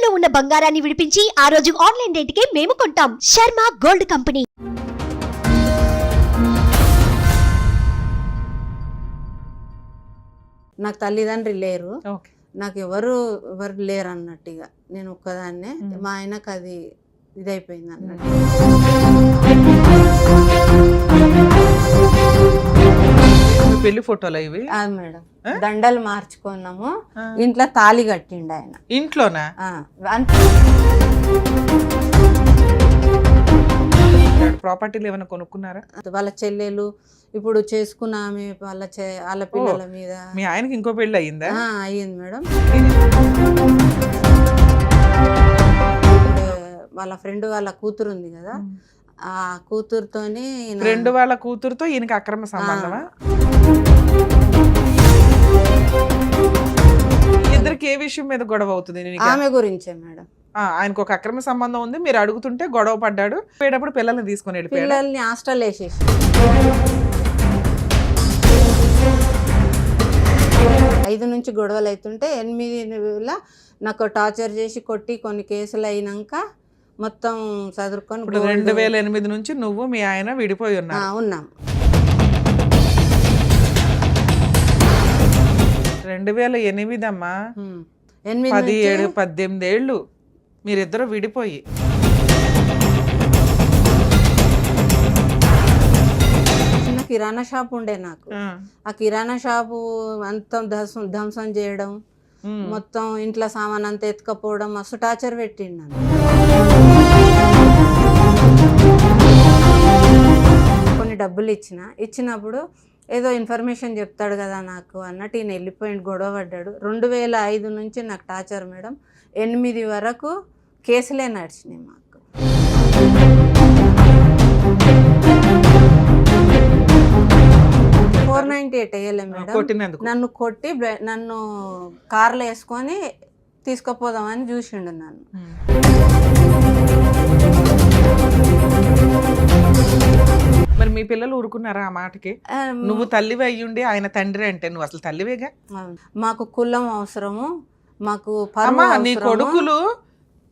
ఇంట్లో ఉన్న బంగారాన్ని విడిపించి ఆ రోజు ఆన్లైన్ రేటుకే మేము కొంటాం. Sharma gold company. నాకు తల్లిదండ్రి లేరు, నాకు ఎవరు లేరు అన్నట్టుగా నేను ఒక్కదాన్నే. మా ఆయనకు అది ఇదైపోయింది అన్నట్టు. పెళ్లి ఫోటోలు ఇవి మేడం, దండలు మార్చుకున్నాము, ఇంట్లో తాళి కట్టిండు ఆయన. ఇంట్లోనా? ప్రాపర్టీలు ఏమైనా కొనుక్కున్నారా? వాళ్ళ చెల్లెలు ఇప్పుడు చేసుకున్న ఆమె వాళ్ళ పిల్లల మీద. మీ ఆయనకి ఇంకో పెళ్లి అయ్యిందా? అయ్యింది మేడం. వాళ్ళ ఫ్రెండ్ వాళ్ళ కూతురు ఉంది కదా, ఆ కూతురుతోని. ఫ్రెండ్ వాళ్ళ కూతురుతో ఈయనకి అక్రమ సంబంధమా? ఇద్దరికి ఏ విషయం మీద గొడవ అవుతుంది? ఆమె గురించే మేడం. ఆయనకు ఒక అక్రమ సంబంధం ఉంది, మీరు అడుగుతుంటే గొడవ పడ్డాడు. పోయేటప్పుడు పిల్లల్ని తీసుకొని వెళ్ళిపోయాడు. పిల్లల్ని హాస్టల్ వేసేసి 5 నుంచి గొడవలు అవుతుంటే 8 నాకు టార్చర్ చేసి కొట్టి కొన్ని కేసులు అయినాక మొత్తం చదువుకొని 2008 నుంచి నువ్వు మీ ఆయన విడిపోయి ఉన్నాం. 2008 అమ్మా, 17-18 ఏళ్ళు మీరిద్దరు విడిపోయి. చిన్న కిరాణా షాప్ ఉండే నాకు. ఆ కిరాణా షాపు అంతా ధ్వంసం చేయడం, మొత్తం ఇంట్లో సామాన్ అంతా ఎత్తుకపోవడం, మస్తు టార్చర్ పెట్టిండు నన్ను. కొన్ని డబ్బులు ఇచ్చినప్పుడు ఏదో ఇన్ఫర్మేషన్ చెప్తాడు కదా నాకు అన్నట్టు ఈయన వెళ్ళిపోయింది, గొడవ పడ్డాడు. 2005 నుంచి నాకు టార్చర్ మేడం. 8 వరకు కేసులే నడిచినాయి మాకు. 498 వేయలే మేడం. నన్ను కొట్టి నన్ను కార్లో వేసుకొని తీసుకుపోదామని చూసిండు నన్ను. మరి మీ పిల్లలు ఊరుకున్నారా ఆ మాటకి? నువ్వు తల్లివి అయ్యుండి ఆయన తండ్రి అంటే నువ్వు అసలు తల్లివేగా. మాకు కులం అవసరము, మాకు నీ కొడుకులు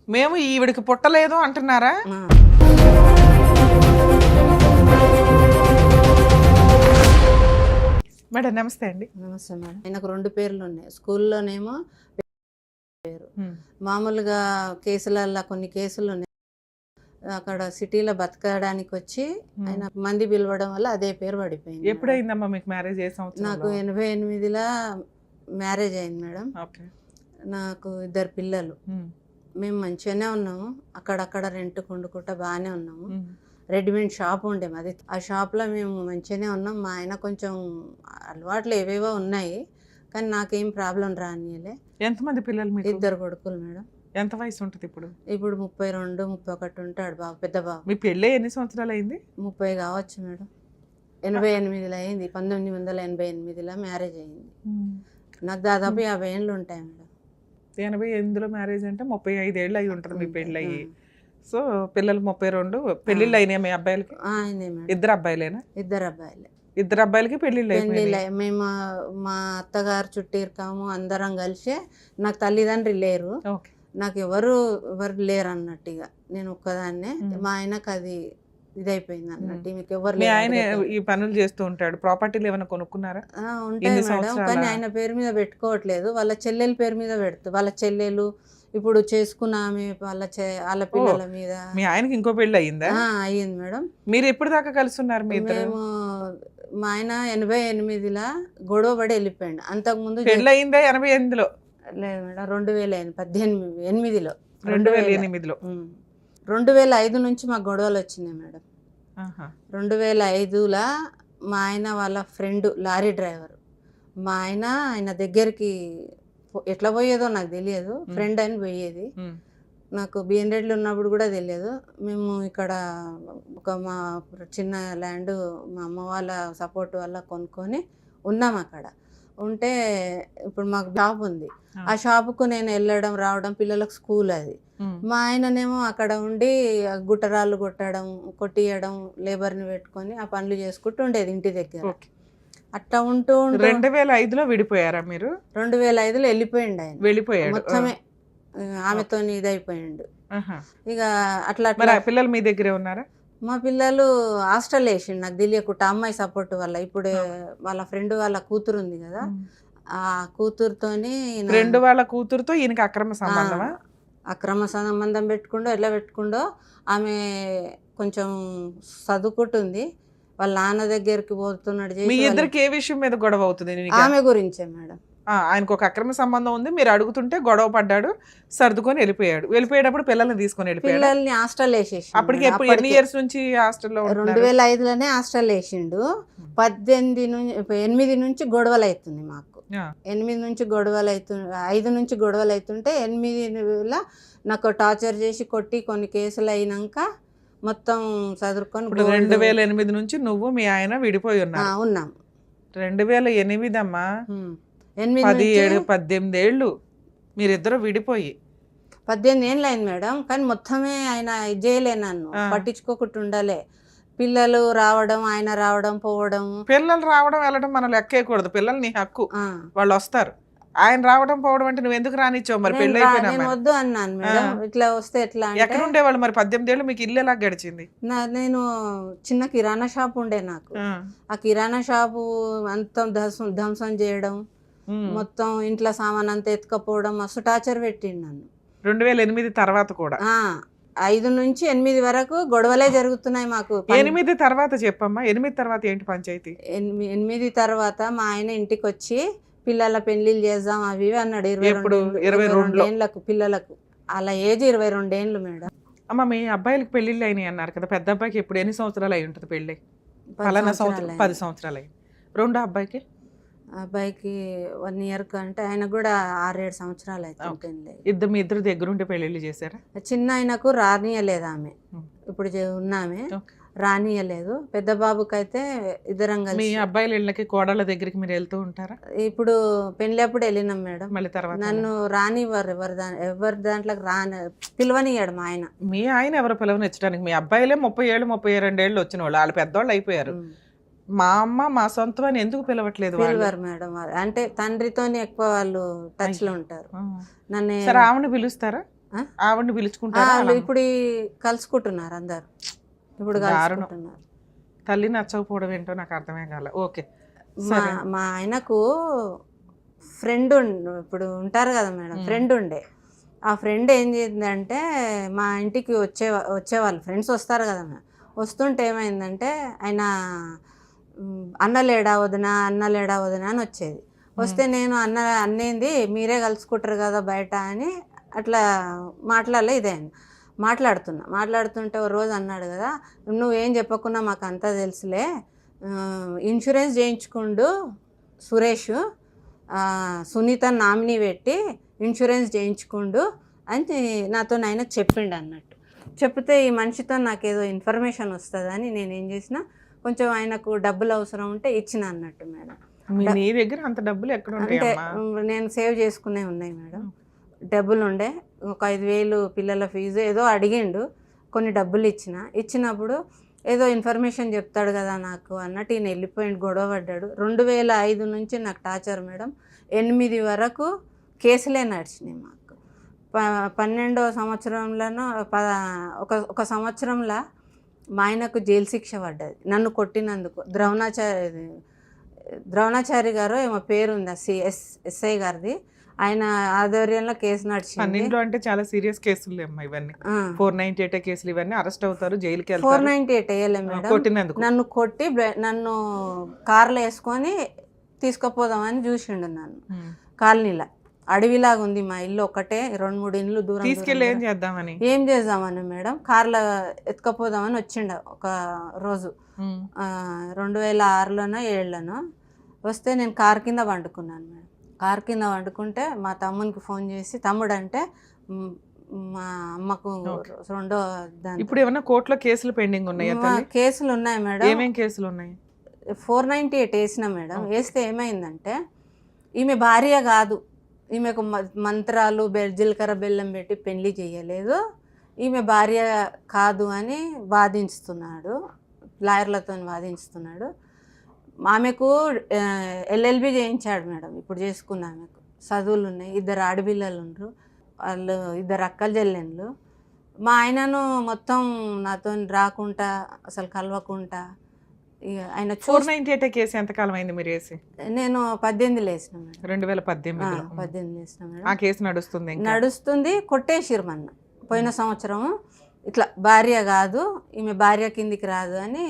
మేము ఈవిడికి పుట్టలేదు అంటున్నారా? మేడం నమస్తే అండి. నమస్తే మేడం. నాకు 2 పేర్లు ఉన్నాయి. స్కూల్లోనేమో పేరు, మామూలుగా కేసులల్లో కొన్ని కేసులు ఉన్నాయి. అక్కడ సిటీలో బతకడానికి వచ్చి ఆయన మంది పిలవడం వల్ల అదే పేరు పడిపోయింది. ఎప్పుడైందమ్మా మీకు మ్యారేజ్? నాకు 88లో మ్యారేజ్ అయింది మేడం. నాకు 2 పిల్లలు. మేము మంచిగానే ఉన్నాము, అక్కడక్కడ రెంట్ కొండుకుంటా బాగానే ఉన్నాము. రెడీమేడ్ షాప్ ఉండే మాది. ఆ షాప్లో మేము మంచిగానే ఉన్నాం. మా ఆయన కొంచెం అలవాట్లు ఏవేవో ఉన్నాయి, కానీ నాకేం ప్రాబ్లం రానియలే. ఎంతమంది పిల్లలు? 2 కొడుకులు మేడం. ఎంత వయసు ఉంటుంది ఇప్పుడు? ఇప్పుడు 32, 31 ఉంటాడు బాబు, పెద్ద బాబు. మీ పెళ్ళి ఎన్ని సంవత్సరాలు అయింది? 30 కావచ్చు మేడం. 88లో అయింది. 1988లో మ్యారేజ్ అయింది. నాకు దాదాపు 50 ఏళ్ళు ఉంటాయి మేడం. 88లో మ్యారేజ్ అంటే 35 ఏళ్ళు అయి ఉంటుంది మీ పెళ్ళి అయ్యి. సో పిల్లలు 32. పెళ్ళిళ్ళు అయినాయి మీ అబ్బాయిలకి? 2 అబ్బాయిలేనా? 2 అబ్బాయిలే. 2 అబ్బాయిలకి పెళ్ళిళ్ళు అయినాయి. మేము మా అత్తగారు చుట్టిరకాము అందరం కలిసి. నాకు తల్లిదండ్రి లేరు, నాకు ఎవరు లేరు అన్నట్టుగా నేను ఒక్కదాన్నే. మా ఆయనకు అది ఇదైపోయింది అన్నట్టు. మీకు ఎవరు? మీ ఆయన ఈ పనులు చేస్తూ ఉంటాడు. ప్రాపర్టీలు ఏమైనా కొనుక్కున్నారా? ఉంటాయి మేడం, కానీ ఆయన పేరు మీద పెట్టుకోవట్లేదు, వాళ్ళ చెల్లెల పేరు మీద పెడుతుంది. వాళ్ళ చెల్లెలు ఇప్పుడు చేసుకున్న ఆమె వాళ్ళ పిల్లల మీద. మీ ఆయనకి ఇంకో పెళ్లి అయ్యిందా? అయ్యింది మేడం. మీరు ఎప్పుడు దాకా కలిసి ఉన్నారు? మేము మా ఆయన 88లో గొడవ పడి వెళ్ళిపోయాడు. అంతకుముందు పెళ్ళి అయిందా 88లో? లేదు మేడం, 2008లో. 2005 నుంచి మాకు గొడవలు వచ్చినాయి మేడం. 2005లో మా ఆయన వాళ్ళ ఫ్రెండ్ లారీ డ్రైవర్. మా ఆయన దగ్గరికి ఎట్లా పోయేదో నాకు తెలియదు, ఫ్రెండ్ అని పోయేది. నాకు బిఎన్రెడ్లు ఉన్నప్పుడు కూడా తెలియదు. మేము ఇక్కడ మా చిన్న ల్యాండ్ మా అమ్మ వాళ్ళ సపోర్ట్ వల్ల కొనుక్కొని ఉన్నాం. అక్కడ ఉంటే ఇప్పుడు మాకు షాప్ ఉంది. ఆ షాపుకు నేను వెళ్ళడం రావడం, పిల్లలకు స్కూల్ అది. మా ఆయననేమో అక్కడ ఉండి గుట్టరాళ్ళు కొట్టియడం, లేబర్ని పెట్టుకొని ఆ పనులు చేసుకుంటూ ఉండేది ఇంటి దగ్గర. అట్లా ఉంటూ 2005లో విడిపోయారా మీరు? 2005లో వెళ్ళిపోయిండు ఆయన. వెళ్ళిపోయాడు మొత్తమే ఆమెతో ఇదైపోయిండు. ఆహా. ఇక అట్లా మరి అట్లా ఆ పిల్లలు మీ దగ్గరే ఉన్నారా? మా పిల్లలు హాస్టల్ వేసిండు నాకు తెలియకుండా అమ్మాయి సపోర్ట్ వల్ల. ఇప్పుడు వాళ్ళ ఫ్రెండ్ వాళ్ళ కూతురు ఉంది కదా, ఆ కూతురుతోని ఫ్రెండ్ వాళ్ళ కూతురుతో ఈయనకి అక్రమ సంబంధమా? అక్రమ సంబంధం పెట్టుకుండో ఎట్లా పెట్టుకుండో. ఆమె కొంచెం చదువుకుంటుంది, వాళ్ళ నాన్న దగ్గరికి పోతున్నాడు మీ చేసి ఇద్దరికి ఏ విషయం మీద గొడవ అవుతుంది నీకు? ఆమె గురించే మేడం. ఆయనకు ఒక అక్రమ సంబంధం ఉంది, మీరు అడుగుతుంటే గొడవ పడ్డాడు, సర్దుకొని వెళ్ళిపోయాడు. వెళ్ళిపోయేటప్పుడు పిల్లల్ని తీసుకొని వెళ్ళిపోయాడు. పిల్లల్ని హాస్టల్ వేసేసి అప్పటికి ఎన్ని ఇయర్స్ నుంచి హాస్టల్లో? 2005లోనే హాస్టల్ వేసిండు. 8 నుంచి గొడవలు అవుతుంది మాకు. 8 నుంచి గొడవలు అవుతుంది, 5 నుంచి గొడవలు అవుతుంటే 8లో నాకు టార్చర్ చేసి కొట్టి కొన్ని కేసులు అయినాక మొత్తం చదువుకొని 2008 నుంచి నువ్వు మీ ఆయన విడిపోయి ఉన్నాం. 2008 అమ్మా, 18 ఏళ్ళు మీరిద్దరు విడిపోయి. 18 ఏళ్ళు అయింది మేడం. కానీ మొత్తమే ఆయన ఇది చేయలే, నన్ను పట్టించుకోకుండా ఉండాలి. పిల్లలు రావడం, ఆయన రావడం పోవడం. పిల్లలు రావడం వెళ్ళడం మనం లెక్కేయకూడదు, పిల్లలు నీ హక్కు, వాళ్ళు వస్తారు. ఆయన రావడం పోవడం అంటే నువ్వు ఎందుకు రానిచ్చావు? మరి పెళ్లి నేను వద్దు అన్నాను మేడం. ఇట్లా వస్తే ఎట్లా? ఎక్కడ ఉండేవాళ్ళు మరి? 18 ఏళ్ళు మీకు ఇల్లు ఎలా గడిచింది? నేను చిన్న కిరాణా షాప్ ఉండే నాకు. ఆ కిరాణా షాపు అంతా ధ్వంసం చేయడం, మొత్తం ఇంట్లో సామాన్ అంతా ఎత్తుకపోవడం, మస్తు టార్చర్ పెట్టిండు నన్ను. 2008 తర్వాత కూడా 5 నుంచి 8 వరకు గొడవలే జరుగుతున్నాయి మాకు. 8 తర్వాత చెప్పమ్మా, 8 తర్వాత ఏంటి పంచాయతీ? 8 తర్వాత మా ఆయన ఇంటికి వచ్చి పిల్లల పెళ్లిళ్ళు చేద్దాం అవి అన్నాడు. 22 ఏళ్ళకు పిల్లలకు. అలా ఏజ్ 22 ఏళ్ళు మేడం. అమ్మ, మీ అబ్బాయిలకి పెళ్లిళ్ళు అయినాయి అన్నారు కదా, పెద్ద అబ్బాయికి ఎప్పుడు ఎన్ని సంవత్సరాలు అయి ఉంటుంది పెళ్ళి? 10 సంవత్సరాలు అయ్యి. రెండో అబ్బాయికి? అబ్బాయికి 1 ఇయర్ కంటే ఆయన కూడా 6-7 సంవత్సరాలు అవుతుంది. మీ ఇద్దరు దగ్గరుంటే పెళ్ళిళ్ళు చేశారా? చిన్న ఆయనకు రానియలేదు ఆమె, ఇప్పుడు ఉన్నామే రానియలేదు. పెద్ద బాబుకైతే ఇద్దరం కలిసి. మీ అబ్బాయిల ఇళ్ళకి కోడళ్ళ దగ్గరికి మీరు వెళ్తూ ఉంటారా? ఇప్పుడు పెళ్లి అప్పుడు వెళ్ళినాం మేడం. మళ్ళీ తర్వాత నన్ను రానివ్వరు, ఎవరి దాంట్లోకి పిలవనియాడు మా ఆయన. మీ ఆయన ఎవరు పిలవనిచ్చడానికి? మీ అబ్బాయిలే 30 ఏళ్ళు 32 ఏళ్ళు వచ్చిన వాళ్ళు, వాళ్ళు పెద్దవాళ్ళు అయిపోయారు. మా అమ్మ మా సొంతం అని ఎందుకు పిలవట్లేదు? పిలవరు మేడం, అంటే తండ్రితోనే ఎక్కువ వాళ్ళు టచ్ లో ఉంటారు. నన్ను సరే, ఆవిడని పిలుస్తారా? ఆవిడని పిలుచుకుంటారా? ఇప్పుడు కలుసుకుంటున్నారు అందరు. ఇప్పుడు కలుసుకుంటున్నారు. తల్లి నచ్చకపోవడం ఏంటో నాకు అర్థమే కాలే. ఓకే. మా ఆయనకు ఫ్రెండ్ ఇప్పుడు ఉంటారు కదా మేడం, ఫ్రెండ్ ఉండే. ఆ ఫ్రెండ్ ఏం చేసిందంటే, మా ఇంటికి వచ్చేవాళ్ళు ఫ్రెండ్స్ వస్తారు కదా, వస్తుంటే ఏమైందంటే ఆయన అన్నలేడా వదినా అని వచ్చేది. వస్తే నేను అన్నేంది మీరే కలుసుకుంటారు కదా బయట అని అట్లా మాట్లాడుతుంటే ఒక రోజు అన్నాడు కదా, నువ్వేం చెప్పకుండా మాకు అంతా తెలుసులే, ఇన్సూరెన్స్ చేయించుకుండు సురేష్, సునీత నామినీ పెట్టి ఇన్సూరెన్స్ చేయించుకుండు అని నాతో ఆయన చెప్పిండు అన్నట్టు. చెప్తే ఈ మనిషితో నాకేదో ఇన్ఫర్మేషన్ వస్తుందని నేనేం చేసిన, కొంచెం ఆయనకు డబ్బులు అవసరం ఉంటే ఇచ్చిన అన్నట్టు మేడం. నీ దగ్గర అంత డబ్బులు ఎక్కడ ఉంటాయి? అంటే నేను సేవ్ చేసుకునే ఉన్నాయి మేడం. డబ్బులు ఉండే, ఒక 5,000 పిల్లల ఫీజు ఏదో అడిగిండు, కొన్ని డబ్బులు ఇచ్చినప్పుడు ఏదో ఇన్ఫర్మేషన్ చెప్తాడు కదా నాకు అన్నట్టు ఈయన వెళ్ళిపోయిండు, గొడవ పడ్డాడు. 2005 నుంచి నాకు టార్చర్ మేడం. 8 వరకు కేసులే నడిచినాయి మాకు. 12వ సంవత్సరంలోనూ ఒక సంవత్సరంలో మా ఆయనకు జైలు శిక్ష పడ్డది నన్ను కొట్టినందుకు. ద్రోణాచారి గారు ఏమో పేరు ఉంది, ఎస్ఐ గారిది, ఆయన ఆధ్వర్యంలో కేసు నడిచింది. అంటే చాలా సీరియస్ కేసులు ఇవన్నీ. 498 కేసులు, ఇవన్నీ అరెస్ట్ అవుతారు, జైలుకి వెళ్తారు. 498 వేయలే మేడం, నన్ను కొట్టి నన్ను కార్లో వేసుకొని తీసుకుపోదామని చూసిండు నన్ను. కాలనీలో అడవిలాగా ఉంది మా ఇల్లు, ఒకటే 2-3 ఇండ్లు దూరం. తీసుకెళ్ళి ఏం చేద్దామని మేడం, కార్లో ఎత్తుకపోదామని వచ్చిండు ఒక రోజు. 2006లోనో 2007లోనో వస్తే నేను కార్ కింద వండుకున్నాను మేడం. కార్ కింద వండుకుంటే మా తమ్మునికి ఫోన్ చేసి, తమ్ముడు అంటే మా అమ్మకు రెండో దాని. ఇప్పుడు ఏమన్నా కోర్టులో కేసులు పెండింగ్ ఉన్నాయా? కేసులు ఉన్నాయి మేడం. ఏమేం కేసులు ఉన్నాయి? 498 వేసిన మేడం. వేస్తే ఏమైందంటే, ఈమె భార్య కాదు, ఈమెకు మంత్రాలు జీలకర్ర బెల్లం పెట్టి పెళ్లి చేయలేదు, ఈమె భార్య కాదు అని వాదించుతున్నాడు, లాయర్లతో వాదించుతున్నాడు. ఆమెకు LLB చేయించాడు మేడం. ఇప్పుడు చేసుకున్న ఆమెకు చదువులు ఉన్నాయి, 2 ఆడపిల్లలు ఉన్నారు. వాళ్ళు ఇద్దరు అక్కలు చెల్లెళ్ళు. మా ఆయనను మొత్తం నాతో రాకుండా అసలు కలవకుండా ఇక ఆయన 498 కేసు ఎంతకాలం అయింది మీరు వేసి? నేను 18 వేసిన మేడం. 2018 18 వేసిన మేడం. ఆ కేసు నడుస్తుంది ఇంకా? నడుస్తుంది. కొట్టేసిరు మొన్న పోయిన సంవత్సరము. ఇట్లా భార్య కాదు, ఈమె భార్య కిందికి రాదు అని,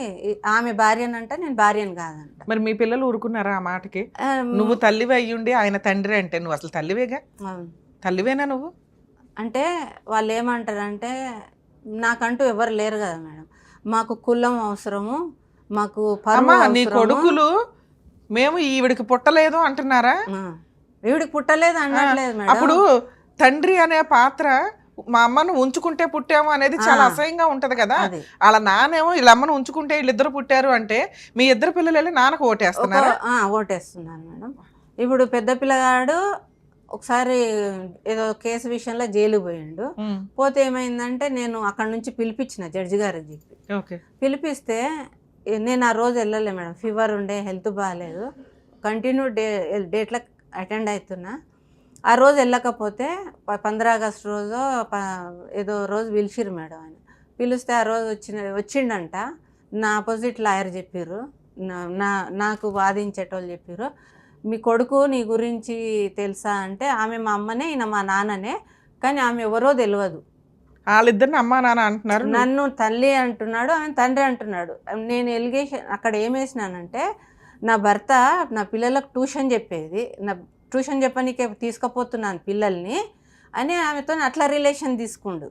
ఆమె భార్యనంట, నేను భార్యను కాదంట. మరి మీ పిల్లలు ఊరుకున్నారా ఆ మాటకి? ఆ, నువ్వు తల్లివి అయ్యుండి ఆయన తండ్రి అంటే నువ్వు అసలు తల్లివేగా? అవును. తల్లివేనా నువ్వు? అంటే వాళ్ళు ఏమంటారంటే, నాకంటూ ఎవరు లేరు కదా మేడం, మాకు కులం అవసరము, మాకు పరువు అమ్మా నీ అవసరము. కొడుకులు మేము ఈవిడికి పుట్టలేదు అంటున్నారా? ఈవిడికి పుట్టలేదు అనట్లేదు మేడం. అప్పుడు తండ్రి అనే పాత్ర మా అమ్మను ఉంచుకుంటే పుట్టాము అనేది చాలా అసహ్యంగా ఉంటది కదా. అది. వాళ్ళ నానేమో వీళ్ళ అమ్మను ఉంచుకుంటే వీళ్ళిద్దరు పుట్టారు అంటే మీ ఇద్దరు పిల్లలు వెళ్ళి నాన్నకు ఓటేస్తున్నారా? ఓటేస్తున్నాను మేడం. ఇప్పుడు పెద్ద పిల్లగాడు ఒకసారి ఏదో కేసు విషయంలో జైలు పోయిండు. పోతే ఏమైందంటే, నేను అక్కడ నుంచి పిలిపించిన జడ్జి గారికి చెప్పి. ఓకే. పిలిపిస్తే నేను ఆ రోజు వెళ్ళలే మేడం, ఫీవర్ ఉండే, హెల్త్ బాగాలేదు. కంటిన్యూ డేట్లకు అటెండ్ అవుతున్నా. ఆ రోజు వెళ్ళకపోతే 15 ఆగస్టు రోజు ఏదో రోజు పిలిచిరు మేడం. ఆయన పిలిస్తే ఆ రోజు వచ్చిండంట. నా ఆపోజిట్ లాయర్ చెప్పారు, నాకు వాదించేటోళ్ళు చెప్పారు, మీ కొడుకు నీ గురించి తెలుసా అంటే, ఆమె మా అమ్మనే, ఈయన మా నాన్ననే, కానీ ఆమె ఎవరో తెలియదు. వాళ్ళిద్దరిని అమ్మా నాన్న అంటున్నారు, నన్ను తల్లి అంటున్నాడు, ఆమె తండ్రి అంటున్నాడు. నేను ఎలిగేషన్ అక్కడ ఏమేసినానంటే, నా భర్త నా పిల్లలకు ట్యూషన్ చెప్పేది, నా ట్యూషన్ చెప్పనీకే తీసుకుపోతున్నాను పిల్లల్ని అని ఆమెతో అట్లా రిలేషన్ తీసుకుండు.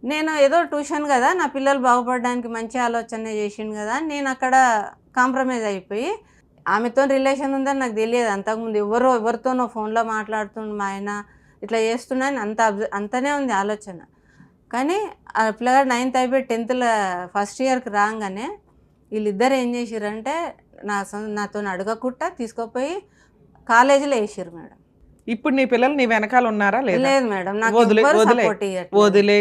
నేను ఏదో ట్యూషన్ కదా, నా పిల్లలు బాగుపడడానికి మంచి ఆలోచన చేసిండు కదా, నేను అక్కడ కాంప్రమైజ్ అయిపోయి, ఆమెతో రిలేషన్ ఉందని నాకు తెలియదు అంతకుముందు. ఎవరితోనో ఫోన్లో మాట్లాడుతుండు మా ఆయన, ఇట్లా చేస్తున్నాను అంతనే ఉంది ఆలోచన. కానీ ఆ పిల్లగాడు 9th అయిపోయి 10th ఫస్ట్ ఇయర్కి రాగానే వీళ్ళిద్దరు ఏం చేసిరంటే, నాతో అడగకుండా తీసుకుపోయి కాలేజీలో వేసిరు మేడం. ఇప్పుడు నీ పిల్లలు నీ వెనకాల ఉన్నారా? లేదు మేడం, నాకు వదిలే.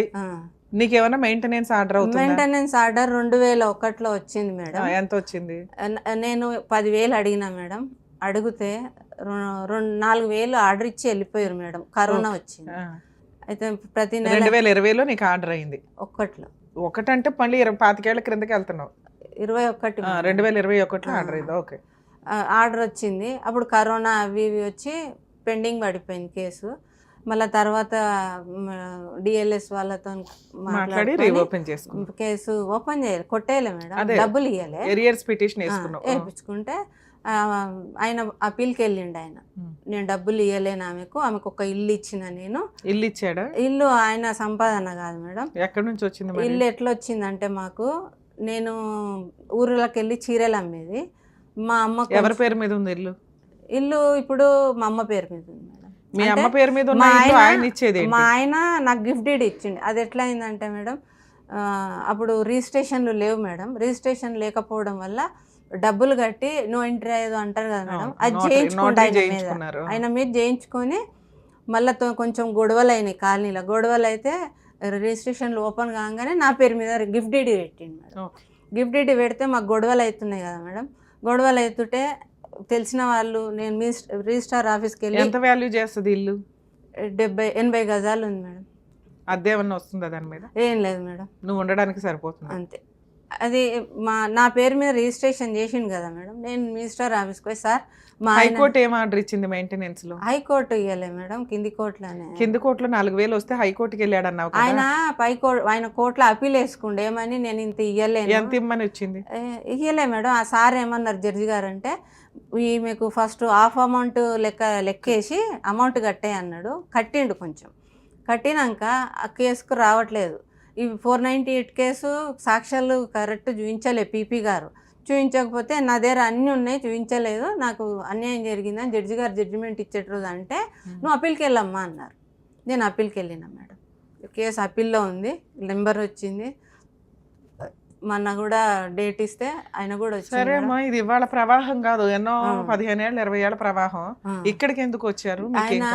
నీకేమైనా మెయింటెనెన్స్ ఆర్డర్ అవుతుంది? మెయింటెనెన్స్ ఆర్డర్ 2001లో వచ్చింది మేడం. ఎంత వచ్చింది? నేను 10,000 అడిగినా మేడం. అడిగితే 4,000 ఆర్డర్ ఇచ్చి వెళ్ళిపోయారు మేడం. కరోనా వచ్చింది. అయితే ప్రతి నెల 2020లో నీకు ఆర్డర్ అయింది? ఒకటంటే మళ్ళీ 25 ఏళ్ల క్రిందకి వెళ్తున్నావు. 21 2021లో ఆర్డర్ అయింది. ఓకే. ఆర్డర్ వచ్చింది. అప్పుడు కరోనా అవి ఇవి వచ్చి పెండింగ్ పడిపోయింది కేసు. మళ్ళీ తర్వాత డిఎల్ఎస్ వాళ్ళతో మాట్లాడి ఓపెన్ చేసుకున్నాం. కేసు ఓపెన్ చేయాలి, కొట్టేయలే మేడం, డబ్బులు ఇవ్వాలి, వేయించుకుంటే ఆయన అప్పీల్కి వెళ్ళిండు. ఆయన నేను డబ్బులు ఇవ్వలేను ఆమెకు ఒక ఇల్లు ఇచ్చిన. నేను ఇల్లు ఇచ్చాడా? ఇల్లు ఆయన సంపాదన కాదు మేడం. ఎక్కడి నుంచి వచ్చింది ఇల్లు? ఎట్లా వచ్చిందంటే, మాకు నేను ఊర్లోకి వెళ్ళి చీరలు అమ్మేది. మా అమ్మ ఎవరి పేరు మీద ఉంది ఇల్లు? ఇల్లు ఇప్పుడు మా అమ్మ పేరు మీద ఉంది మేడం. మీ అమ్మ పేరు మీద ఉన్న ఇల్లు ఆయన ఇచ్చేది? మా ఆయన నాకు గిఫ్ట్ డీడ్ ఇచ్చిండు. అది ఎట్లా అయిందంటే మేడం, అప్పుడు రిజిస్ట్రేషన్లు లేవు మేడం. రిజిస్ట్రేషన్ లేకపోవడం వల్ల డబ్బులు కట్టి నో ఎంట్రీ ఏదో అంటారు కదా మేడం, అది చేయించుకోండి ఆయన మీద చేయించుకొని, మళ్ళీ కొంచెం గొడవలు అయినాయి కాలనీలో. గొడవలు అయితే రిజిస్ట్రేషన్లు ఓపెన్ కాగానే నా పేరు మీద గిఫ్ట్ డీడీ పెట్టిండు మేడం. గిఫ్ట్ డీడీ పెడితే మాకు గొడవలు అవుతున్నాయి కదా మేడం. గొడవలు అవుతుంటే తెలిసిన వాళ్ళు, నేను రిజిస్ట్రార్ ఆఫీస్కి వెళ్ళి. ఎంత వాల్యూ చేస్తుంది ఇల్లు? 70-80 గజాలు ఉంది మేడం. అద్దె ఏమన్నా వస్తుందా దాని మీద? ఏం లేదు మేడం, నువ్వు ఉండడానికి సరిపోతుంది అంతే. అది నా పేరు మీద రిజిస్ట్రేషన్ చేసిండు కదా మేడం. నేను మినిస్టర్ ఆఫీస్కి పోయి, సార్ మా హైకోర్టు ఏం ఆర్డర్ ఇచ్చింది మెయింటెనెన్స్ లో? హైకోర్టు ఇవ్వలే మేడం, కింది కోర్టులోనే. కింది కోర్టులో 4,000 వస్తే హైకోర్టుకి వెళ్ళాడు అన్నావు. ఆయన కోర్టులో అప్పీల్ వేసుకుండే, ఏమని నేను ఇంత ఇవ్వలేను. ఎంత ఇమ్మని వచ్చింది? ఇవ్వలే మేడం. ఆ సార్ ఏమన్నారు జడ్జి గారు అంటే, మీకు ఫస్ట్ హాఫ్ అమౌంట్ లెక్కేసి అమౌంట్ కట్టే అన్నాడు. కట్టిండు, కొంచెం కట్టినాక ఆ కేసుకు రావట్లేదు. ఈ 498 కేసు సాక్ష్యాలు కరెక్ట్ చూపించలే పీపీ గారు. చూపించకపోతే నా దగ్గర అన్నీ ఉన్నాయి, చూపించలేదు, నాకు అన్యాయం జరిగిందని జడ్జి గారు జడ్జిమెంట్ ఇచ్చేట రోజు అంటే, నువ్వు అప్పీల్కి వెళ్ళమ్మా అన్నారు. నేను అప్పీల్కి వెళ్ళినా మేడం. కేసు అప్పీల్లో ఉంది, నెంబర్ వచ్చింది. మొన్న కూడా డేట్ ఇస్తే ఆయన కూడా వచ్చారు. సరే అమ్మా, ఇది ఇవాళ ప్రవాహం కాదు, ఎన్నో 15 ఏళ్ళ 20 ఏళ్ళ ప్రవాహం. ఇక్కడికి ఎందుకు వచ్చారు? ఆయన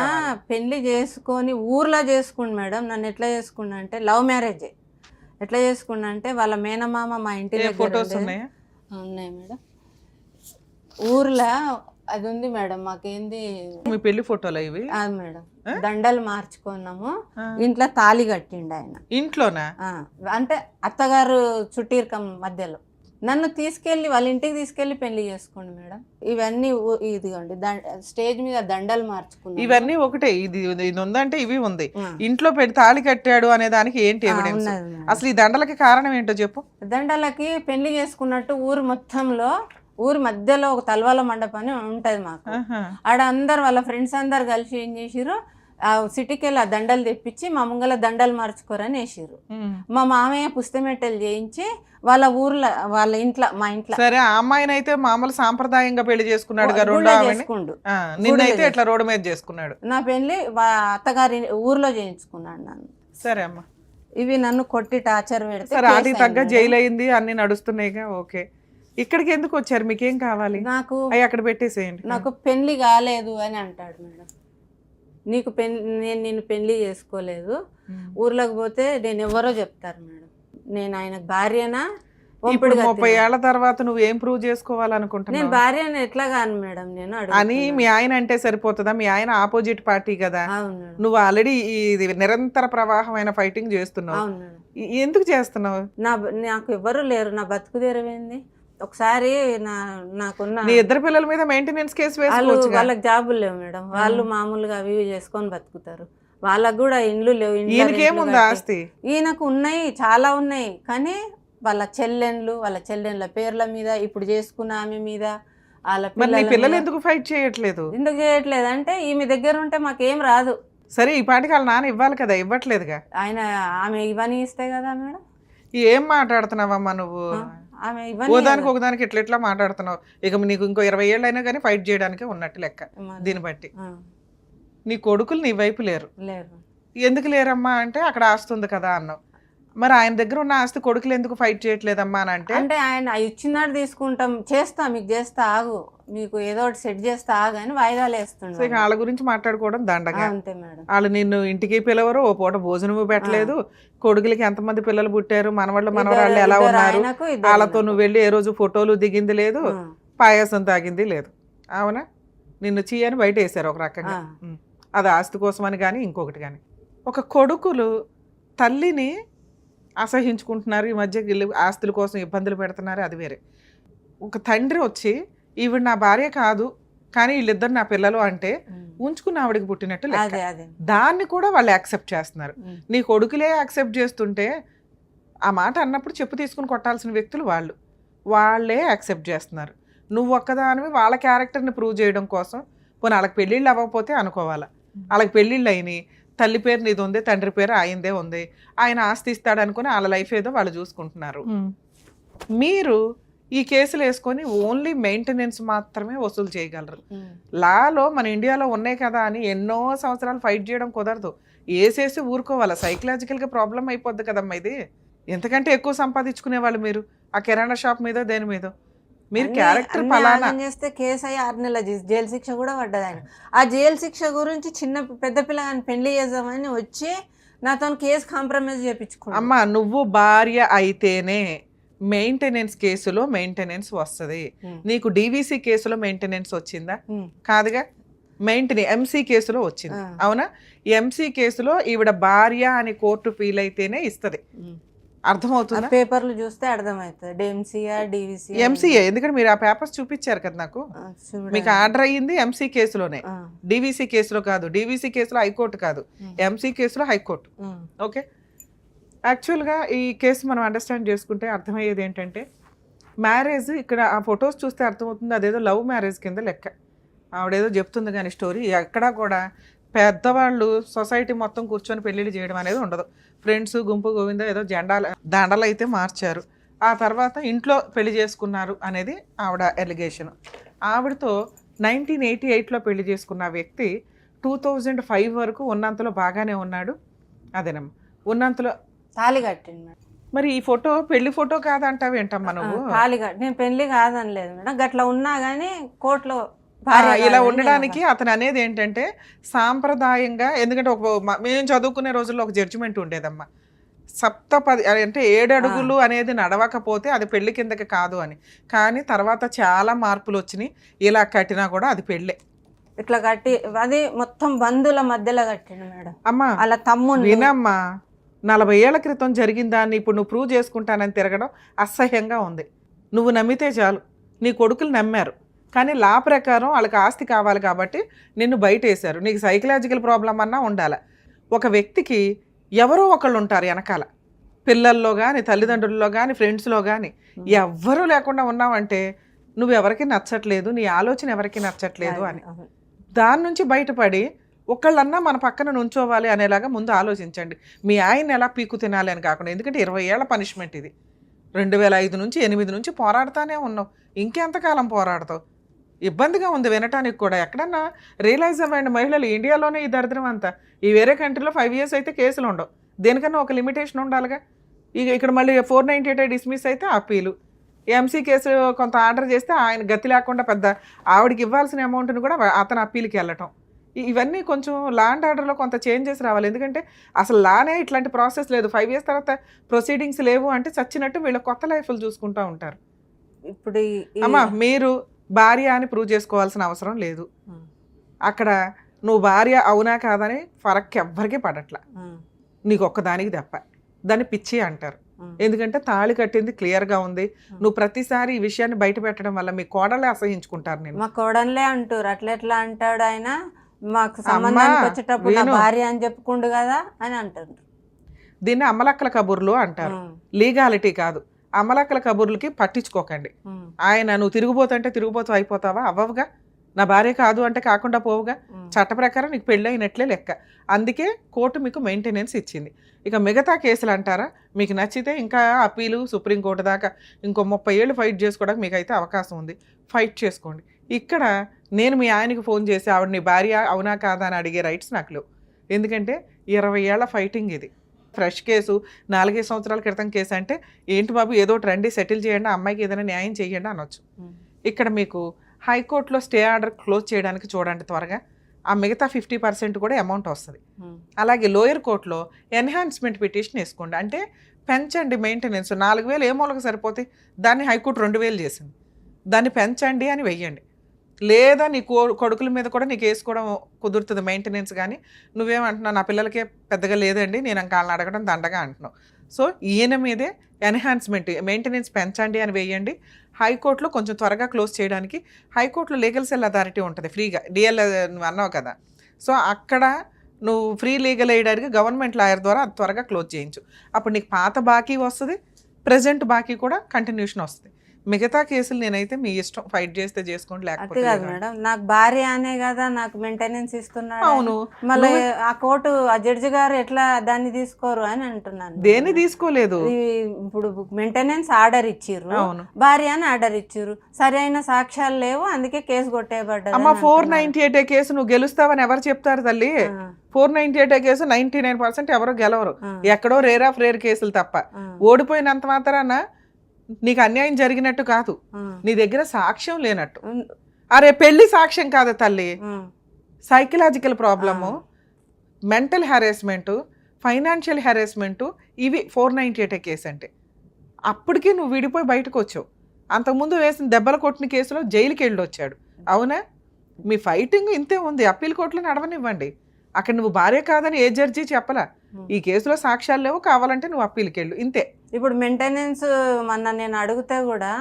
పెళ్లి చేసుకొని ఊర్లో చేసుకుండు మేడం. నన్ను ఎట్లా చేసుకున్నా అంటే, లవ్ మ్యారేజ్. ఎట్లా చేసుకున్నా అంటే, వాళ్ళ మేనమామ మా ఇంటి దగ్గర ఫొటోస్ ఉన్నాయా? ఉన్నాయి మేడం. ఊర్లో అది ఉంది మేడం మాకేంది మీ పెళ్లి ఫోటోలు ఇవి? అది మేడం దండలు మార్చుకున్నాము, ఇంట్లో తాళి కట్టిండు ఆయన. ఇంట్లోనా? అంటే అత్తగారు చుట్టీరకం మధ్యలో నన్ను తీసుకెళ్లి వాళ్ళ ఇంటికి తీసుకెళ్లి పెళ్లి చేసుకోండి మేడం. ఇవన్నీ ఇదిగోండి స్టేజ్ మీద దండలు మార్చుకున్నాం. ఇవన్నీ ఒకటే, ఇది ఉందంటే ఇవి ఉంది. ఇంట్లో పెట్టి తాళి కట్టాడు అనే దానికి ఏంటి ఎవిడెన్స్? అసలు ఈ దండలకి కారణం ఏంటో చెప్పు. దండలకి పెళ్లి చేసుకున్నట్టు ఊరు మొత్తంలో ఊరి మధ్యలో ఒక తలవాల మండపం అని ఉంటది మాకు. ఆడ అందరు వాళ్ళ ఫ్రెండ్స్ అందరు కలిసి ఏం చేసిర్రు, ఆ సిటీకి వెళ్ళి ఆ దండలు తెప్పించి మా ముంగల దండలు మార్చుకోరని వేసిర్రు. మా మామయ్య పుస్తమెట్టెలు చేయించి వాళ్ళ ఊర్లో వాళ్ళ ఇంట్లో మా ఇంట్లో. సరే, ఆ అమ్మాయిని అయితే మామూలు సాంప్రదాయంగా పెళ్లి చేసుకున్నాడు, నిన్నైతే ఇట్లా రోడ్డు మీద చేసుకున్నాడు. నా పెళ్లి అత్తగారి ఊర్లో చేయించుకున్నాడు నన్ను. సరే అమ్మా, ఇవి నన్ను కొట్టి టార్చర్ పెడితే సరే వాటికి తగ్గ జైలు అయింది, అన్ని నడుస్తున్నాయిగా. ఓకే, ఇక్కడికి ఎందుకు వచ్చారు? మీకేం కావాలి? నాకు అక్కడ పెట్టేసేయండి. నాకు పెళ్లి కాలేదు అని అంటాడు మేడం. నీకు నేను పెళ్లి చేసుకోలేదు, ఊర్లోకి పోతే నేను ఎవరో చెప్తారు మేడం. నేను ఆయన భార్యనా? 30 ఏళ్ల తర్వాత నువ్వు ఏం ప్రూవ్ చేసుకోవాలనుకుంటున్నావు? నేను భార్యను ఎట్లా కాను మేడం నేను అని మీ ఆయన అంటే సరిపోతుందా? మీ ఆయన ఆపోజిట్ పార్టీ కదా. నువ్వు ఆల్రెడీ ఇది నిరంతర ప్రవాహమైన ఫైటింగ్ చేస్తున్నావు. ఎందుకు చేస్తున్నావు? నాకు ఎవరు లేరు, నా బతుకు తెరవేంది. ఒకసారి నాకున్న నీ ఇద్దరు పిల్లల మీద మెయింటెనెన్స్ కేసు వేసుకోవచ్చు. వాళ్ళకి జాబులు లేవు మేడం, వాళ్ళు మామూలుగా అవి చేసుకొని బతుకుతారు. వాళ్ళకు కూడా ఇండ్లు లేవు. ఈయనకేముంది ఆస్తి? ఈయనకు ఉన్నాయి, చాలా ఉన్నాయి. కానీ వాళ్ళ చెల్లెండ్ల పేర్ల మీద, ఇప్పుడు చేసుకున్న ఆమె మీద, వాళ్ళ పిల్లలు ఎందుకు ఫైట్ చేయట్లేదు? ఎందుకు చేయట్లేదు అంటే ఈమె దగ్గర ఉంటే మాకేం రాదు. సరే, ఈ పాటికి వాళ్ళ నాన్న ఇవ్వాలి కదా, ఇవ్వట్లేదుగా. ఆయన ఆమె ఇవన్నీ ఇస్తే కదా మేడం. ఏం మాట్లాడుతున్నావమ్మా నువ్వు? ఓదానికి ఒకదానికి ఎట్లా మాట్లాడుతున్నావు? ఇక నీకు ఇంకో 20 ఏళ్ళు అయినా కానీ ఫైట్ చేయడానికి ఉన్నట్టు లెక్క. దీన్ని బట్టి నీ కొడుకులు నీ వైపు లేరు. ఎందుకు లేరమ్మా అంటే అక్కడ ఆస్తి ఉంది కదా అన్నావు. మరి ఆయన దగ్గర ఉన్న ఆస్తి కొడుకులు ఎందుకు ఫైట్ చేయట్లేదమ్మా అని అంటే ఆయన ఇచ్చినాడు తీసుకుంటాం, చేస్తా, మీకు చేస్తా ఆగు, మీకు ఏదో ఒకటి సెట్ చేస్తా ఆగు అని వాయిదాలు వేస్తుండే. వాళ్ళ గురించి మాట్లాడుకోవడం దండగా. అంతే మేడం. వాళ్ళు నిన్ను ఇంటికి పిలవరు, ఓ పూట భోజనము పెట్టలేదు. కొడుకులకి ఎంతమంది పిల్లలు పుట్టారు, మనవాళ్ళు మనవరాళ్ళు ఎలా ఉన్నారు, వాళ్ళతో నువ్వు వెళ్ళి ఏ రోజు ఫోటోలు దిగింది లేదు, పాయాసం తాగింది లేదు. అవునా? నిన్ను చీయని బయట వేసారు ఒక రకంగా. అది ఆస్తి కోసమని కానీ ఇంకొకటి కానీ. ఒక కొడుకులు తల్లిని అసహించుకుంటున్నారు ఈ మధ్య, ఆస్తుల కోసం ఇబ్బందులు పెడుతున్నారు, అది వేరే. ఒక తండ్రి వచ్చి ఈవిడ నా భార్య కాదు కానీ వీళ్ళిద్దరు నా పిల్లలు అంటే ఉంచుకున్న ఆవిడకి పుట్టినట్టు లెక్క. దాన్ని కూడా వాళ్ళు యాక్సెప్ట్ చేస్తున్నారు. నీ కొడుకులే యాక్సెప్ట్ చేస్తుంటే ఆ మాట అన్నప్పుడు చెప్పు తీసుకుని కొట్టాల్సిన వ్యక్తులు వాళ్ళే యాక్సెప్ట్ చేస్తున్నారు. నువ్వు ఒక్కదానివి వాళ్ళ క్యారెక్టర్ని ప్రూవ్ చేయడం కోసం. పోనీ వాళ్ళకి పెళ్ళిళ్ళు అవ్వకపోతే అనుకోవాలా, వాళ్ళకి పెళ్ళిళ్ళు అయినాయి, తల్లి పేరు నీది ఉంది, తండ్రి పేరు ఆయనదే ఉంది, ఆయన ఆస్తి ఇస్తాడు అనుకుని వాళ్ళ లైఫ్ ఏదో వాళ్ళు చూసుకుంటున్నారు. మీరు ఈ కేసులు వేసుకొని ఓన్లీ మెయింటెనెన్స్ మాత్రమే వసూలు చేయగలరు. లాలో మన ఇండియాలో ఉన్నాయి కదా అని ఎన్నో సంవత్సరాలు ఫైట్ చేయడం కుదరదు. వేసేసి ఊరుకోవాలా, సైకలాజికల్గా ప్రాబ్లం అయిపోద్ది కదమ్మా ఇది. ఎంతకంటే ఎక్కువ సంపాదించుకునే వాళ్ళు మీరు ఆ కిరాణా షాప్ మీద దేని మీద. మీరు క్యారెక్టర్ పలానా చేస్తే కేసు అయ్యి 6 నెలల జైలు శిక్ష కూడా పడ్డది. ఆయన ఆ జైలు శిక్ష గురించి పెద్ద పిల్లగాని పెళ్లి చేద్దామని వచ్చి నాతో కేసు కాంప్రమైజ్ చేయించుకున్నా. అమ్మా, నువ్వు భార్య అయితేనే మెయింటెనెన్స్ కేసులో మెయింటెనెన్స్ వస్తుంది. నీకు డివిసి కేసులో మెయింటెనెన్స్ వచ్చిందా? కాదుగా. ఎంసీ కేసులో వచ్చింది, అవునా? ఎంసీ కేసులో ఈవిడ భార్య అని కోర్టు ఫీల్ అయితేనే ఇస్తుంది. అర్థమవుతుంది? పేపర్లు చూస్తే అర్థమవుతుంది ఎంసీఏ. ఎందుకంటే మీరు ఆ పేపర్స్ చూపించారు కదా నాకు. మీకు ఆర్డర్ అయ్యింది ఎంసీ కేసులోనే, డివిసి కేసులో కాదు. డివిసి కేసులో హైకోర్టు కాదు, ఎంసీ కేసులో హైకోర్టు. ఓకే, యాక్చువల్గా ఈ కేసు మనం అండర్స్టాండ్ చేసుకుంటే అర్థమయ్యేది ఏంటంటే, మ్యారేజ్ ఇక్కడ ఆ ఫొటోస్ చూస్తే అర్థమవుతుంది అదేదో లవ్ మ్యారేజ్ కింద లెక్క. ఆవిడేదో చెప్తుంది కానీ స్టోరీ ఎక్కడా కూడా పెద్దవాళ్ళు సొసైటీ మొత్తం కూర్చొని పెళ్ళిళ్ళు చేయడం అనేది ఉండదు. ఫ్రెండ్స్ గుంపు గోవింద ఏదో దండలు అయితే మార్చారు, ఆ తర్వాత ఇంట్లో పెళ్లి చేసుకున్నారు అనేది ఆవిడ ఎలిగేషన్. ఆవిడతో 1988లో పెళ్లి చేసుకున్న వ్యక్తి 2005 వరకు ఉన్నంతలో బాగానే ఉన్నాడు. అదేనమ్మా, ఉన్నంతలో తాళి కట్టింది. మరి ఈ ఫోటో పెళ్లి ఫోటో కాదంటావు ఏంటమ్మా నువ్వు? తాళి కట్టి నేను పెళ్లి కాదని లేదు మేడం, గట్లా ఉన్నా కానీ కోర్టులో ఇలా ఉండడానికి అతను అనేది ఏంటంటే సాంప్రదాయంగా. ఎందుకంటే మేము చదువుకునే రోజుల్లో ఒక జడ్జిమెంట్ ఉండేదమ్మా, సప్తపది అంటే 7 అడుగులు అనేది నడవకపోతే అది పెళ్లి కిందకి కాదు అని. కానీ తర్వాత చాలా మార్పులు వచ్చినాయి. ఇలా కట్టినా కూడా అది పెళ్ళే. ఇట్లా కట్టి అది మొత్తం బంధువుల మధ్యలో కట్టిండు మేడం. అమ్మా వాళ్ళ తమ్ముడు వినమ్మా, 40 ఏళ్ల క్రితం జరిగిన దాన్ని ఇప్పుడు నువ్వు ప్రూవ్ చేసుకుంటానని తిరగడం అసహ్యంగా ఉంది. నువ్వు నమ్మితే చాలు. నీ కొడుకులు నమ్మారు, కానీ లా ప్రకారం వాళ్ళకి ఆస్తి కావాలి కాబట్టి నిన్ను బయటేశారు. నీకు సైకలాజికల్ ప్రాబ్లం అన్నా ఉండాలి. ఒక వ్యక్తికి ఎవరో ఒకళ్ళు ఉంటారు వెనకాల, పిల్లల్లో కానీ తల్లిదండ్రుల్లో కానీ ఫ్రెండ్స్లో కానీ. ఎవ్వరూ లేకుండా ఉన్నావంటే నువ్వు ఎవరికి నచ్చట్లేదు, నీ ఆలోచన ఎవరికి నచ్చట్లేదు అని. దాని నుంచి బయటపడి ఒకళ్ళన్నా మన పక్కన నుంచోవాలి అనేలాగా ముందు ఆలోచించండి. మీ ఆయన ఎలా పీకు తినాలి అని కాకుండా. ఎందుకంటే 20 ఏళ్ల పనిష్మెంట్ ఇది. 2005 నుంచి 8 నుంచి పోరాడుతూనే ఉన్నావు. ఇంకెంతకాలం పోరాడతావు? ఇబ్బందిగా ఉంది వినటానికి కూడా. ఎక్కడన్నా రియలైజ్ అవ్వండి మహిళలు, ఇండియాలోనే ఈ దరిద్రం అంతా. ఈ వేరే కంట్రీలో 5 years అయితే కేసులు ఉండవు. దేనికన్నా ఒక లిమిటేషన్ ఉండాలిగా. ఇక్కడ మళ్ళీ 498 డిస్మిస్ అయితే అప్పీలు. ఎంసీ కేసు కొంత ఆర్డర్ చేస్తే ఆయన గతి లేకుండా పెద్ద ఆవిడకి ఇవ్వాల్సిన అమౌంట్ని కూడా అతను అప్పీల్కి వెళ్ళటం. ఇవన్నీ కొంచెం లా అండ్ ఆర్డర్లో కొంత చేంజెస్ రావాలి. ఎందుకంటే అసలు లానే ఇట్లాంటి ప్రాసెస్ లేదు. 5 years తర్వాత ప్రొసీడింగ్స్ లేవు అంటే చచ్చినట్టు వీళ్ళ కొత్త లైఫ్లు చూసుకుంటూ ఉంటారు. ఇప్పుడు అమ్మా మీరు భార్య అని ప్రూవ్ చేసుకోవాల్సిన అవసరం లేదు. అక్కడ నువ్వు భార్య అవునా కాదని ఫరక్ ఎవ్వరికీ పడట్లా. నీకు ఒక్కదానికి తప్ప. దాన్ని పిచ్చి అంటారు. ఎందుకంటే తాళి కట్టింది క్లియర్గా ఉంది. నువ్వు ప్రతిసారి ఈ విషయాన్ని బయట పెట్టడం వల్ల మీ కోడలే అసహించుకుంటారు. నేను మా కోడలే అంటారు. అట్లా అంటాడు ఆయన. మాకు సంబంధానికి వచ్చేటప్పుడు నా భార్య అని చెప్పుకుండు కదా అని అంటారు. దీన్ని అమ్మలక్కల కబుర్లు అంటారు. లీగాలిటీ కాదు. అమ్మలక్కల కబుర్లకి పట్టించుకోకండి. ఆయన నువ్వు తిరిగిపోతుంటే తిరిగిపోతూ అయిపోతావా? అవ్వవుగా. నా భార్య కాదు అంటే కాకుండా పోవుగా. చట్ట ప్రకారం నీకు పెళ్ళి అయినట్లే లెక్క. అందుకే కోర్టు మీకు మెయింటెనెన్స్ ఇచ్చింది. ఇక మిగతా కేసులు అంటారా, మీకు నచ్చితే ఇంకా అప్పీలు సుప్రీంకోర్టు దాకా ఇంకో 30 ఏళ్ళు ఫైట్ చేసుకోవడానికి మీకు అయితే అవకాశం ఉంది. ఫైట్ చేసుకోండి. ఇక్కడ నేను మీ ఆయనకి ఫోన్ చేసి ఆవిడ నీ భార్య అవునా కాదా అని అడిగే రైట్స్ నాకు లేవు. ఎందుకంటే 20 ఏళ్ల ఫైటింగ్ ఇది. ఫ్రెష్ కేసు, 4 సంవత్సరాల క్రితం కేసు అంటే ఏంటి బాబు ఏదో రండి సెటిల్ చేయండి, అమ్మాయికి ఏదైనా న్యాయం చేయండి అనొచ్చు. ఇక్కడ మీకు హైకోర్టులో స్టే ఆర్డర్ క్లోజ్ చేయడానికి చూడండి త్వరగా. ఆ మిగతా 50% కూడా అమౌంట్ వస్తుంది. అలాగే లోయర్ కోర్టులో ఎన్హాన్స్మెంట్ పిటిషన్ వేసుకోండి. అంటే పెంచండి మెయింటెనెన్స్. 4,000 ఏ మూలకు సరిపోతాయి, దాన్ని హైకోర్టు 2,000 చేసింది. దాన్ని పెంచండి అని వెయ్యండి. లేదా నీ కొడుకుల మీద కూడా నీకు వేసుకోవడం కుదురుతుంది మెయింటెనెన్స్. కానీ నువ్వేమంటున్నావు, నా పిల్లలకే పెద్దగా లేదండి, నేను ఇంకా వాళ్ళని అడగడం దండగా అంటున్నావు. సో ఈయన మీదే ఎన్హాన్స్మెంట్ మెయింటెనెన్స్ పెంచండి అని వేయండి. హైకోర్టులో కొంచెం త్వరగా క్లోజ్ చేయడానికి హైకోర్టులో లీగల్ సెల్ అథారిటీ ఉంటుంది ఫ్రీగా. డిఎల్ నువ్వు అన్నావు కదా, సో అక్కడ నువ్వు free legal aid government lawyer ద్వారా అది త్వరగా క్లోజ్ చేయించు. అప్పుడు నీకు పాత బాకీ వస్తుంది, ప్రజెంట్ బాకీ కూడా కంటిన్యూషన్ వస్తుంది. మిగతా కేసులు నేనైతే మీ ఇష్టం, ఫైట్ చేస్తే చేసుకోండి, లేకపోతే కాదు మేడం. నాకు భార్య అనే కదా నాకు మెయింటెనెన్స్ ఇస్తున్నాడు. అవును, మళ్ళీ ఆ కోర్టు ఆ జడ్జి గారు ఎట్లా దాన్ని తీసుకోరు అని అంటున్నాను. దేన్ని తీసుకోలేదు. ఇప్పుడు మెయింటెనెన్స్ ఆర్డర్ ఇచ్చిర్రు, భార్య అని ఆర్డర్ ఇచ్చిర్రు, సరైన సాక్ష్యాలు లేవు, అందుకే కేసు కొట్టేయబడ్డది. అమ్మ 498 కేసు నువ్వు గెలుస్తావని ఎవరు చెప్తారు తల్లి? 498 కేసు 99% ఎవరో గెలవరు. ఎక్కడో రేర్ ఆఫ్ రేర్ కేసులు తప్ప. ఓడిపోయినంత మాత్రాన నీకు అన్యాయం జరిగినట్టు కాదు, నీ దగ్గర సాక్ష్యం లేనట్టు. అరే పెళ్లి సాక్ష్యం కాదు తల్లి, psychological problem, mental harassment, financial harassment, ఇవి 498 కేసు అంటే. అప్పటికి నువ్వు విడిపోయి బయటకు వచ్చావు. అంతకుముందు వేసిన దెబ్బల కొట్టిన కేసులో జైలుకి వెళ్ళి వచ్చాడు. అవునా? మీ ఫైటింగ్ ఇంతే ఉంది. అప్పీల్ కోర్టులో నడవనివ్వండి. అక్కడ నువ్వు భార్య కాదని ఏ జడ్జి చెప్పలా. ఈ కేసులో సాక్ష్యాలు లేవు, కావాలంటే నువ్వు అప్పీల్కి వెళ్ళు, ఇంతే. ఇప్పుడు మెయింటెనెన్స్ మొన్న నేను అడిగితే కూడా,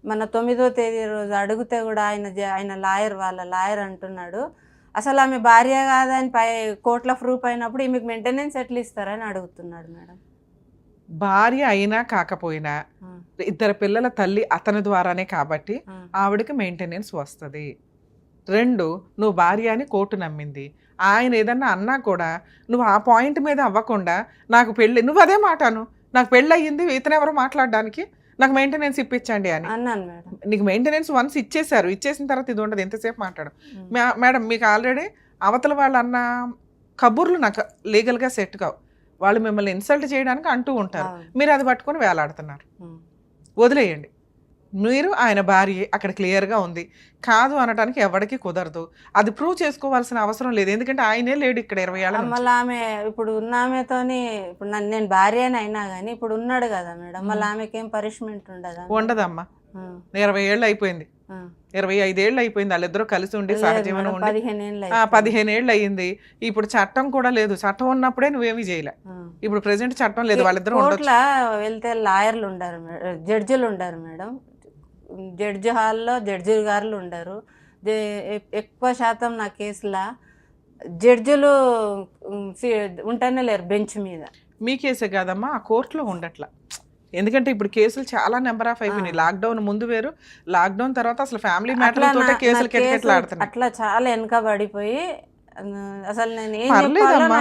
మన 9వ తేదీ రోజు అడిగితే కూడా ఆయన లాయర్, వాళ్ళ లాయర్ అంటున్నాడు అసలు ఆమె భార్య కాదని కోర్టులో ప్రూఫ్ అయినప్పుడు ఈమెకు మెయింటెనెన్స్ ఎట్లా ఇస్తారని అడుగుతున్నాడు మేడం. భార్య అయినా కాకపోయినా 2 పిల్లల తల్లి అతని ద్వారానే కాబట్టి ఆవిడకి మెయింటెనెన్స్ వస్తుంది. 2, నువ్వు భార్య అని కోర్టు నమ్మింది. ఆయన ఏదన్నా అన్నా కూడా నువ్వు ఆ పాయింట్ మీద అవ్వకుండా నాకు పెళ్ళి, నువ్వు అదే మాటాను, నాకు పెళ్ళి అయ్యింది, ఇతనెవరో మాట్లాడడానికి, నాకు మెయింటెనెన్స్ ఇప్పించండి అని అన్నాను మేడం. నీకు మెయింటెనెన్స్ వన్స్ ఇచ్చేసారు, ఇచ్చేసిన తర్వాత ఇది ఉండదు, ఎంతసేపు మాట్లాడు. మేడం మీకు ఆల్రెడీ అవతల వాళ్ళు అన్న కబుర్లు నాకు లీగల్గా సెట్ కావు. వాళ్ళు మిమ్మల్ని ఇన్సల్ట్ చేయడానికి అంటూ ఉంటారు, మీరు అది పట్టుకొని వేలాడుతున్నారు. వదిలేయండి. మీరు ఆయన భార్య అక్కడ క్లియర్గా ఉంది. కాదు అనటానికి ఎవరికి కుదరదు. అది ప్రూవ్ చేసుకోవాల్సిన అవసరం లేదు. ఎందుకంటే ఆయనే లేడు ఇక్కడ 20 ఏళ్ల నుంచి. మళ్ళీ ఆమె ఇప్పుడు ఉన్న ఆమెతోని ఇప్పుడు నేను భార్య అని అయినా కానీ ఇప్పుడు ఉన్నాడు కదా మేడం, మళ్ళీ ఆమెకి ఏం పనిష్మెంట్ ఉండదా? ఉండదమ్మా. 20 ఏళ్ళు అయిపోయింది, 25 ఏళ్ళు అయిపోయింది వాళ్ళిద్దరూ కలిసి ఉండి సహజీవనం ఉండి. 15 ఏళ్ళు అయ్యింది. ఇప్పుడు చట్టం కూడా లేదు. చట్టం ఉన్నప్పుడే నువ్వేమీ చేయలే. ఇప్పుడు ప్రెసెంట్ చట్టం లేదు. వాళ్ళిద్దరూ కోర్టులో వెళ్తే లాయర్లు ఉండరు, జడ్జిలు ఉండరు మేడం. జడ్జి హాల్లో జడ్జి గారులు ఉండరు. ఎక్కువ శాతం నా కేసులో జడ్జిలు ఉంటేనే లేరు బెంచ్ మీద. మీ కేసే కాదమ్మా, ఆ కోర్టులో ఉండట్లా. ఎందుకంటే ఇప్పుడు కేసులు చాలా నెంబర్ ఆఫ్ అయిపోయినాయి. లాక్డౌన్ ముందు వేరు, లాక్డౌన్ తర్వాత అసలు ఫ్యామిలీ మ్యాటర్ తోటే కేసులు కిటకిటలాడుతున్నాయి. అట్లా చాలా వెనకబడిపోయి అసలు నేను పర్లేదమ్మా,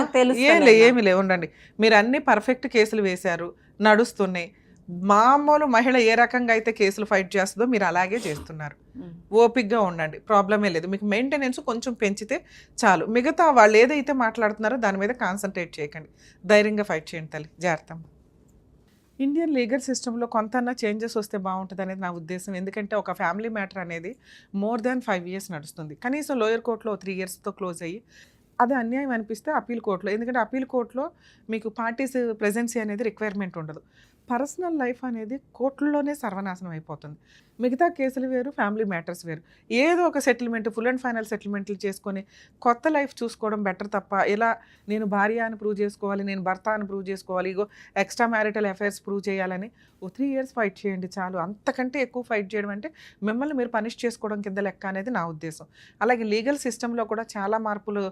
ఏమి లేవు ఉండండి. మీరు అన్ని పర్ఫెక్ట్ కేసులు వేశారు, నడుస్తున్నాయి. మామూలు మహిళ ఏ రకంగా అయితే కేసులు ఫైట్ చేస్తుందో మీరు అలాగే చేస్తున్నారు. ఓపిక్గా ఉండండి, ప్రాబ్లమే లేదు. మీకు మెయింటెనెన్స్ కొంచెం పెంచితే చాలు. మిగతా వాళ్ళు ఏదైతే మాట్లాడుతున్నారో దాని మీద కాన్సన్ట్రేట్ చేయకండి. ధైర్యంగా ఫైట్ చేయండి తల్లి. జాగ్రత్త. ఇండియన్ లీగల్ సిస్టంలో కొంతన్నా చేంజెస్ వస్తే బాగుంటుంది అనేది నా ఉద్దేశం. ఎందుకంటే ఒక ఫ్యామిలీ మ్యాటర్ అనేది మోర్ దాన్ 5 years నడుస్తుంది. కనీసం లోయర్ కోర్టులో 3 yearsతో క్లోజ్ అయ్యి అది అన్యాయం అనిపిస్తే అప్పీల్ కోర్టులో, ఎందుకంటే అప్పీల్ కోర్టులో మీకు పార్టీస్ ప్రెజెన్సీ అనేది రిక్వైర్మెంట్ ఉండదు. పర్సనల్ లైఫ్ అనేది కోర్టుల్లోనే సర్వనాశనం అయిపోతుంది. మిగతా కేసులు వేరు, ఫ్యామిలీ మ్యాటర్స్ వేరు. ఏదో ఒక సెటిల్మెంట్, ఫుల్ అండ్ ఫైనల్ సెటిల్మెంట్లు చేసుకొని కొత్త లైఫ్ చూసుకోవడం బెటర్ తప్ప ఇలా నేను భార్య అని ప్రూవ్ చేసుకోవాలి, నేను భర్త అని ప్రూవ్ చేసుకోవాలి, ఇగో ఎక్స్ట్రా మ్యారిటల్ అఫైర్స్ ప్రూవ్ చేయాలని 3 years ఫైట్ చేయండి చాలు. అంతకంటే ఎక్కువ ఫైట్ చేయడం అంటే మిమ్మల్ని మీరు పనిష్ చేసుకోవడం కింద లెక్క అనేది నా ఉద్దేశం. అలాగే లీగల్ సిస్టంలో కూడా చాలా మార్పులు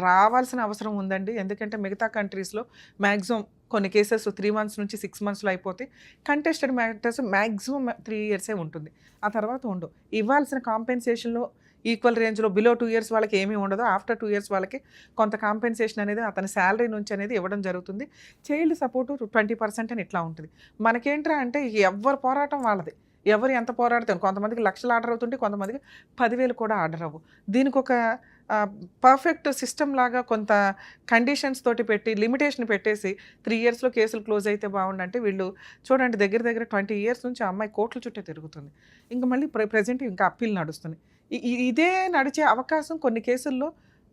రావాల్సిన అవసరం ఉందండి. ఎందుకంటే మిగతా కంట్రీస్లో మ్యాక్సిమం కొన్ని కేసెస్ 3 months నుంచి 6 monthsలో అయిపోతే, కంటెస్టెడ్ మ్యాటర్స్ మ్యాక్సిమం 3 years ఉంటుంది. ఆ తర్వాత ఉండవు. ఇవ్వాల్సిన కాంపెన్సేషన్లో ఈక్వల్ రేంజ్లో బిలో 2 years వాళ్ళకి ఏమీ ఉండదు. ఆఫ్టర్ 2 years వాళ్ళకి కొంత కాంపెన్సేషన్ అనేది అతని శాలరీ నుంచి అనేది ఇవ్వడం జరుగుతుంది. చైల్డ్ సపోర్టు 20% అని ఇట్లా ఉంటుంది. మనకేంట్రా అంటే ఎవరి పోరాటం వాళ్ళది. ఎవరు ఎంత పోరాడుతారు. కొంతమందికి లక్షలు ఆర్డర్ అవుతుంటే కొంతమందికి 10,000 కూడా ఆర్డర్ అవ్వు. దీనికి ఒక పర్ఫెక్ట్ సిస్టమ్ లాగా కొంత కండిషన్స్ తోటి పెట్టి లిమిటేషన్ పెట్టేసి 3 yearsలో కేసులు క్లోజ్ అయితే బాగుండంటే వీళ్ళు చూడండి దగ్గర 20 years నుంచి ఆ అమ్మాయి కోర్టుల చుట్టూ తిరుగుతుంది. ఇంకా మళ్ళీ ప్రెజెంట్ ఇంకా అప్పీల్ నడుస్తుంది. ఇదే నడిచే అవకాశం కొన్ని కేసుల్లో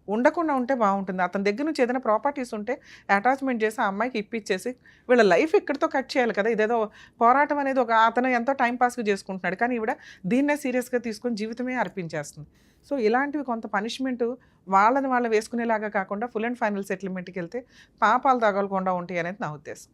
ఉండకుండా ఉంటే బాగుంటుంది. అతని దగ్గర నుంచి ఏదైనా ప్రాపర్టీస్ ఉంటే అటాచ్మెంట్ చేసి ఆ అమ్మాయికి ఇప్పించేసి వీళ్ళ లైఫ్ ఇక్కడితో కట్ చేయాలి కదా. ఇదేదో పోరాటం అనేది ఒక అతను ఎంతో టైంపాస్గా చేసుకుంటున్నాడు, కానీ ఈవిడ దీన్నే సీరియస్గా తీసుకొని జీవితమే అర్పించేస్తుంది. సో ఇలాంటివి కొంత పనిష్మెంట్ వాళ్ళని వాళ్ళు వేసుకునేలాగా కాకుండా ఫుల్ అండ్ ఫైనల్ సెటిల్మెంట్కి వెళ్తే పాపాలు తగలకుండా ఉంటాయి అనేది నా ఉద్దేశం.